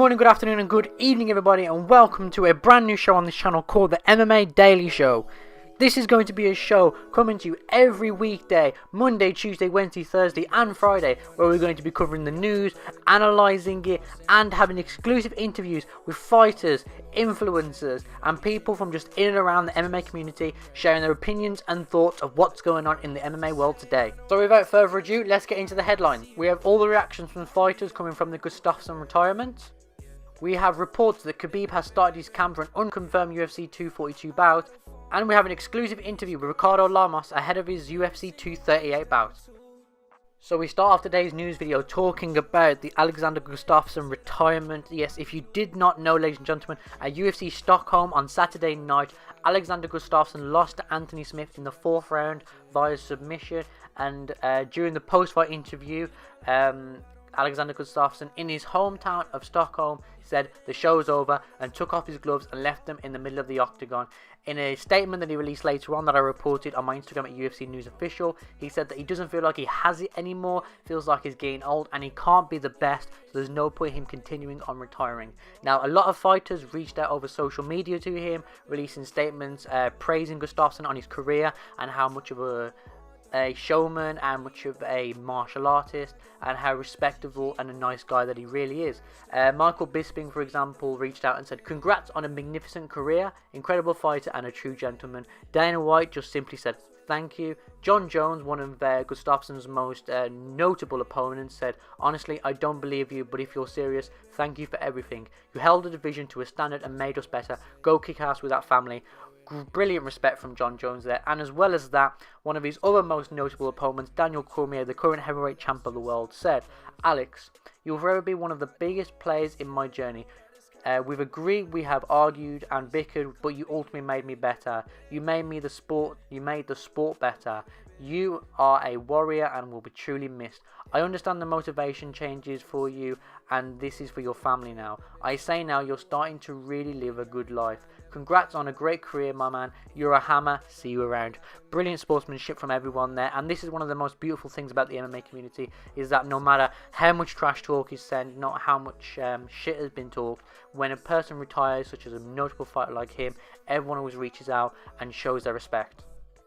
morning, good afternoon and good evening everybody, and welcome to a brand new show on this channel called the MMA Daily Show. This is going to be a show coming to you every weekday, Monday, Tuesday, Wednesday, Thursday and Friday, where we're going to be covering the news, analysing it and having exclusive interviews with fighters, influencers and people from just in and around the MMA community, sharing their opinions and thoughts of what's going on in the MMA world today. So without further ado, let's get into the headlines. We have all the reactions from fighters coming from the Gustafsson retirement. We have reports that Khabib has started his camp for an unconfirmed UFC 242 bout. And we have an exclusive interview with Ricardo Lamas ahead of his UFC 238 bout. So we start off today's news video talking about the Alexander Gustafsson retirement. Yes, if you did not know, ladies and gentlemen, at UFC Stockholm on Saturday night, Alexander Gustafsson lost to Anthony Smith in the 4th round via submission. And during the post-fight interview, Alexander Gustafsson, in his hometown of Stockholm, said the show's over and took off his gloves and left them in the middle of the octagon. In a statement that he released later on that I reported on my Instagram at UFC News Official, he said that he doesn't feel like he has it anymore, feels like he's getting old and he can't be the best, so there's no point him continuing on retiring. Now, a lot of fighters reached out over social media to him, releasing statements praising Gustafsson on his career and how much of a showman and much of a martial artist and how respectable and a nice guy that he really is. Michael Bisping, for example, reached out and said, "Congrats on a magnificent career, incredible fighter and a true gentleman." Dana White just simply said, "Thank you." John Jones, one of Gustafsson's most notable opponents, said, "Honestly, I don't believe you, but if you're serious, thank you for everything. You held the division to a standard and made us better. Go kick ass with that family." Brilliant respect from John Jones there. And as well as that, one of his other most notable opponents, Daniel Cormier, the current heavyweight champ of the world, said, "Alex, you'll forever be one of the biggest players in my journey. We've agreed, we have argued and bickered, but you ultimately made me better. You made the sport better. You are a warrior and will be truly missed. I understand the motivation changes for you, and this is for your family now. I say now you're starting to really live a good life. Congrats on a great career, my man. You're a hammer. See you around." Brilliant sportsmanship from everyone there, and this is one of the most beautiful things about the MMA community, is that no matter how much trash talk is said, not how much shit has been talked, when a person retires, such as a notable fighter like him, everyone always reaches out and shows their respect.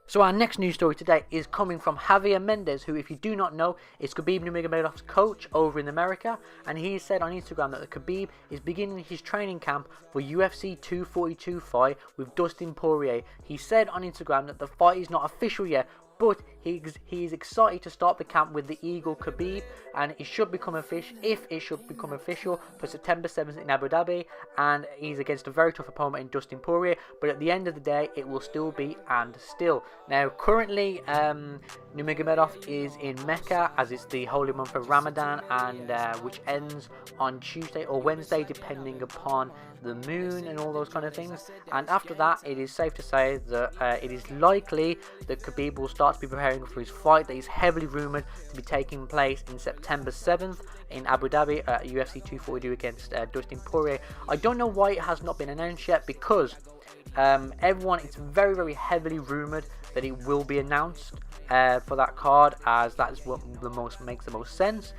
So our next news story today is coming from Javier Mendez, who, if you do not know, is Khabib Nurmagomedov's coach over in America, and he said on Instagram that Khabib is beginning his training camp for UFC 242 fight with Dustin Poirier. He said on Instagram that the fight is not official yet, but he is excited to start the camp with the Eagle Khabib, and it should become official, for September 7th in Abu Dhabi, and he's against a very tough opponent in Dustin Poirier, but at the end of the day it will still be and still. Now currently Nurmagomedov is in Mecca, as it's the holy month of Ramadan, and which ends on Tuesday or Wednesday depending upon the moon and all those kind of things, and after that it is safe to say that it is likely that Khabib will start to be preparing for his fight that is heavily rumoured to be taking place in September 7th in Abu Dhabi at UFC 242 against Dustin Poirier. I don't know why it has not been announced yet, because it's very heavily rumoured that it will be announced for that card, as that is what makes the most sense,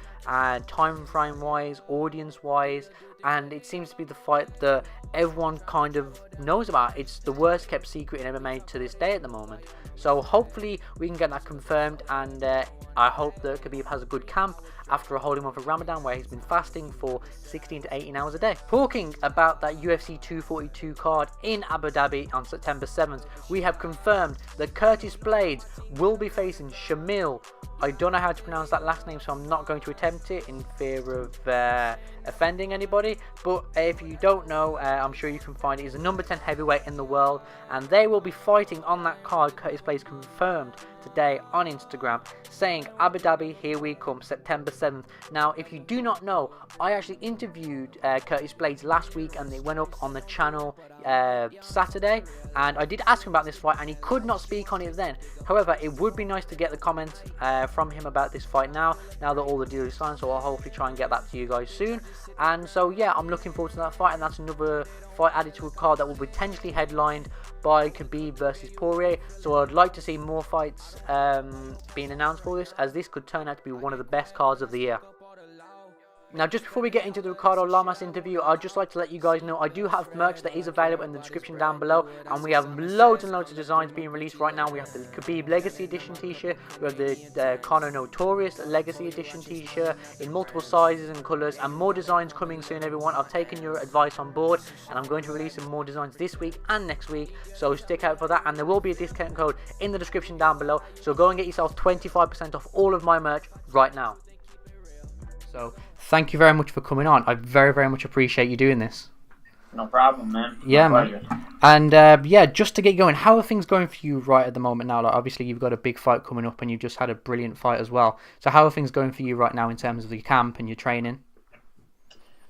time frame wise, audience wise, and it seems to be the fight that everyone kind of knows about. It's the worst kept secret in MMA to this day at the moment. So hopefully we can get that confirmed, and I hope that Khabib has a good camp after a holy month of Ramadan where he's been fasting for 16 to 18 hours a day. Talking about that UFC 242 card in Abu Dhabi on September 7th, we have confirmed that Curtis Blaydes will be facing Shamil. I don't know how to pronounce that last name, so I'm not going to attempt it in fear of offending anybody, but if you don't know, I'm sure you can find it. He's a number 10 heavyweight in the world, and they will be fighting on that card. Curtis Blaydes confirmed today on Instagram, saying, "Abu Dhabi, here we come, September 7th. Now, if you do not know, I actually interviewed Curtis Blaydes last week, and it went up on the channel Saturday, and I did ask him about this fight, and he could not speak on it then. However, it would be nice to get the comments from him about this fight now that all the deal is signed, so I'll hopefully try and get that to you guys soon. And so yeah, I'm looking forward to that fight, and that's another fight added to a card that will be potentially headlined by Khabib versus Poirier. So I'd like to see more fights being announced for this, as this could turn out to be one of the best cards of the year. Now, just before we get into the Ricardo Lamas interview, I'd just like to let you guys know I do have merch that is available in the description down below, and we have loads and loads of designs being released right now. We have the Khabib Legacy Edition t-shirt, we have the Conor Notorious Legacy Edition t-shirt in multiple sizes and colours, and more designs coming soon, everyone. I've taken your advice on board, and I'm going to release some more designs this week and next week, so stick out for that, and there will be a discount code in the description down below, so go and get yourself 25% off all of my merch right now. So thank you very much for coming on. I very, very much appreciate you doing this. No problem, man. Yeah, man. And yeah, just to get going, how are things going for you right at the moment now? Like, obviously, you've got a big fight coming up, and you've just had a brilliant fight as well. So how are things going for you right now in terms of your camp and your training?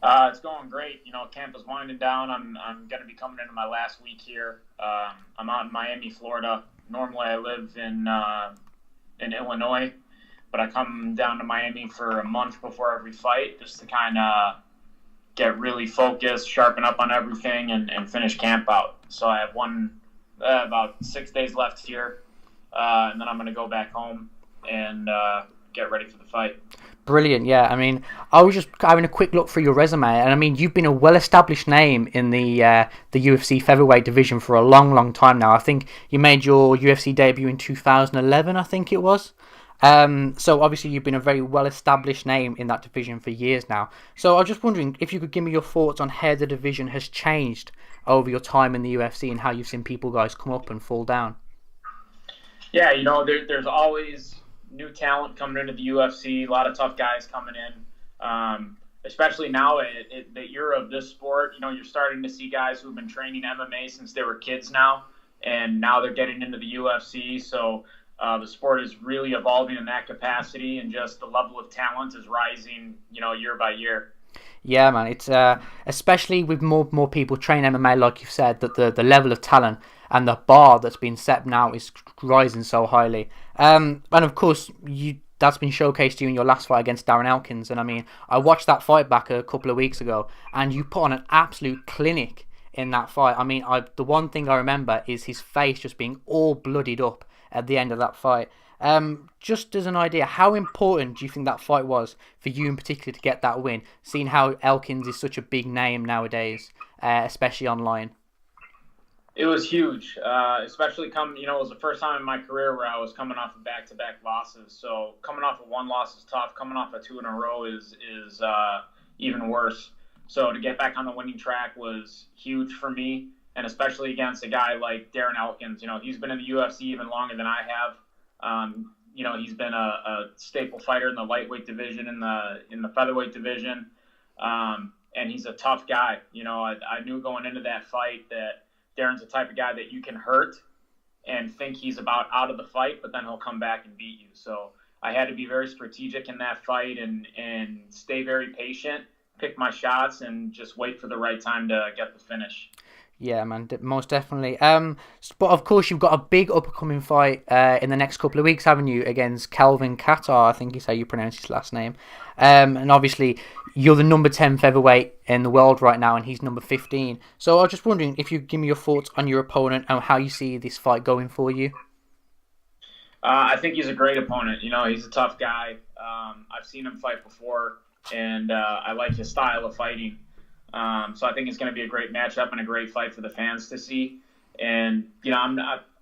It's going great. You know, camp is winding down. I'm going to be coming into my last week here. I'm out in Miami, Florida. Normally, I live in Illinois, but I come down to Miami for a month before every fight just to kind of get really focused, sharpen up on everything, and finish camp out. So I have about 6 days left here, and then I'm going to go back home and get ready for the fight. Brilliant, yeah. I mean, I was just having a quick look through your resume, and I mean, you've been a well-established name in the UFC featherweight division for a long, long time now. I think you made your UFC debut in 2011, I think it was. So obviously you've been a very well-established name in that division for years now. So I was just wondering if you could give me your thoughts on how the division has changed over your time in the UFC and how you've seen people guys come up and fall down. Yeah, you know, there's always new talent coming into the UFC, a lot of tough guys coming in, especially now at the era of this sport. You know, you're starting to see guys who've been training MMA since they were kids now, and now they're getting into the UFC. So the sport is really evolving in that capacity, and just the level of talent is rising, you know, year by year. Yeah, man, it's especially with more people train MMA, like you've said, that the level of talent and the bar that's been set now is rising so highly. And of course, that's been showcased to you in your last fight against Darren Elkins. And I mean, I watched that fight back a couple of weeks ago, and you put on an absolute clinic in that fight. I mean, the one thing I remember is his face just being all bloodied up at the end of that fight. Just as an idea, how important do you think that fight was for you in particular to get that win, seeing how Elkins is such a big name nowadays, especially online? It was huge, especially it was the first time in my career where I was coming off of back-to-back losses. So coming off of one loss is tough. Coming off of two in a row is even worse. So to get back on the winning track was huge for me, and especially against a guy like Darren Elkins. You know, he's been in the UFC even longer than I have. You know, he's been a staple fighter in the lightweight division, in the featherweight division, and he's a tough guy. You know, I knew going into that fight that Darren's the type of guy that you can hurt and think he's about out of the fight, but then he'll come back and beat you. So I had to be very strategic in that fight and stay very patient, pick my shots, and just wait for the right time to get the finish. Yeah, man, most definitely. But of course, you've got a big upcoming fight in the next couple of weeks, haven't you, against Kelvin Kattar, I think is how you pronounce his last name. And obviously, you're the number 10 featherweight in the world right now, and he's number 15. So I was just wondering if you could give me your thoughts on your opponent and how you see this fight going for you. I think he's a great opponent. You know, he's a tough guy. I've seen him fight before, and I like his style of fighting. So I think it's going to be a great matchup and a great fight for the fans to see. And, you know,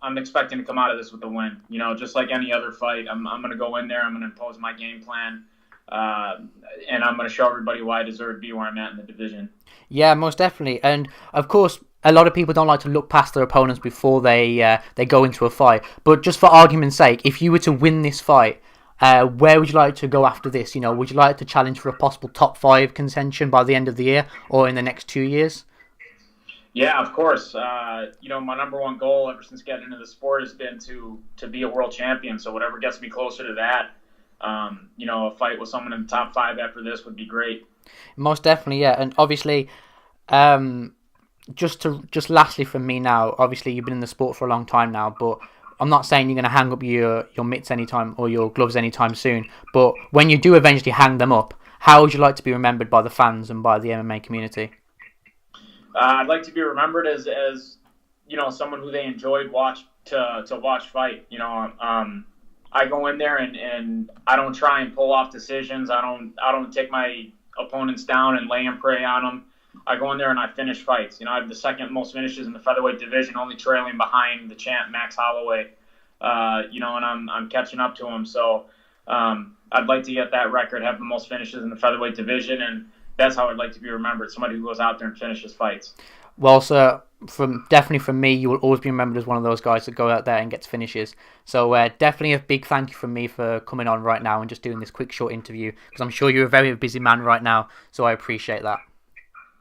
I'm expecting to come out of this with a win. You know, just like any other fight, I'm going to go in there, I'm going to impose my game plan, and I'm going to show everybody why I deserve to be where I'm at in the division. Yeah, most definitely. And, of course, a lot of people don't like to look past their opponents before they go into a fight. But just for argument's sake, if you were to win this fight, where would you like to go after this? You know, would you like to challenge for a possible top 5 contention by the end of the year or in the next 2 years? Yeah, of course. You know, my number one goal ever since getting into the sport has been to be a world champion. So whatever gets me closer to that, you know, a fight with someone in the top 5 after this would be great. Most definitely, yeah. And obviously, just lastly from me now, obviously you've been in the sport for a long time now, but I'm not saying you're going to hang up your mitts anytime or your gloves anytime soon, but when you do eventually hang them up, how would you like to be remembered by the fans and by the MMA community? I'd like to be remembered as you know, someone who they enjoyed to watch fight. You know, I go in there and I don't try and pull off decisions. I don't take my opponents down and lay and prey on them. I go in there and I finish fights. I have the second most finishes in the featherweight division, only trailing behind the champ Max Holloway. And I'm catching up to him. So I'd like to get that record, have the most finishes in the featherweight division, and that's how I'd like to be remembered. Somebody who goes out there and finishes fights. Well, sir, definitely from me, you will always be remembered as one of those guys that go out there and gets finishes. So definitely a big thank you from me for coming on right now and just doing this quick short interview, because I'm sure you're a very busy man right now, so I appreciate that.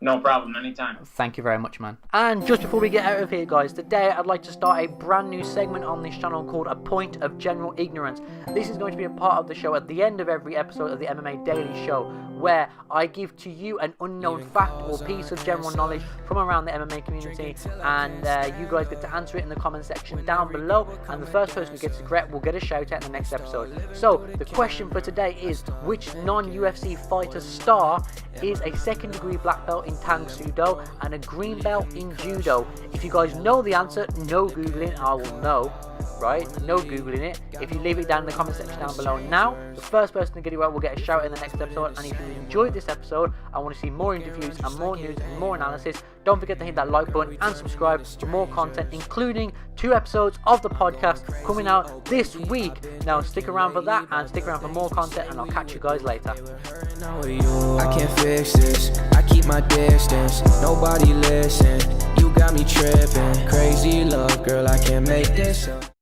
No problem, anytime. Thank you very much, man. And just before we get out of here, guys, today I'd like to start a brand new segment on this channel called A Point of General Ignorance. This is going to be a part of the show at the end of every episode of the MMA Daily Show, where I give to you an unknown fact or piece of general knowledge from around the MMA community, and you guys get to answer it in the comment section down below, and the first person who gets it correct will get a shout out in the next episode. So the question for today is, which non-UFC fighter star is a second degree black belt in Tang Sudo and a green belt in Judo? If you guys know the answer, no googling, I will know, right? No googling it. If you leave it down in the comment section down below now, the first person to get it right will get a shout in the next episode. And if you enjoyed this episode and want to see more interviews and more news and more analysis, don't forget to hit that like button and subscribe for more content, including 2 episodes of the podcast coming out this week. Now stick around for that and stick around for more content, and I'll catch you guys later. I can't fix this, I keep my distance, nobody listen, you got me tripping, crazy love, girl, I can't make this up.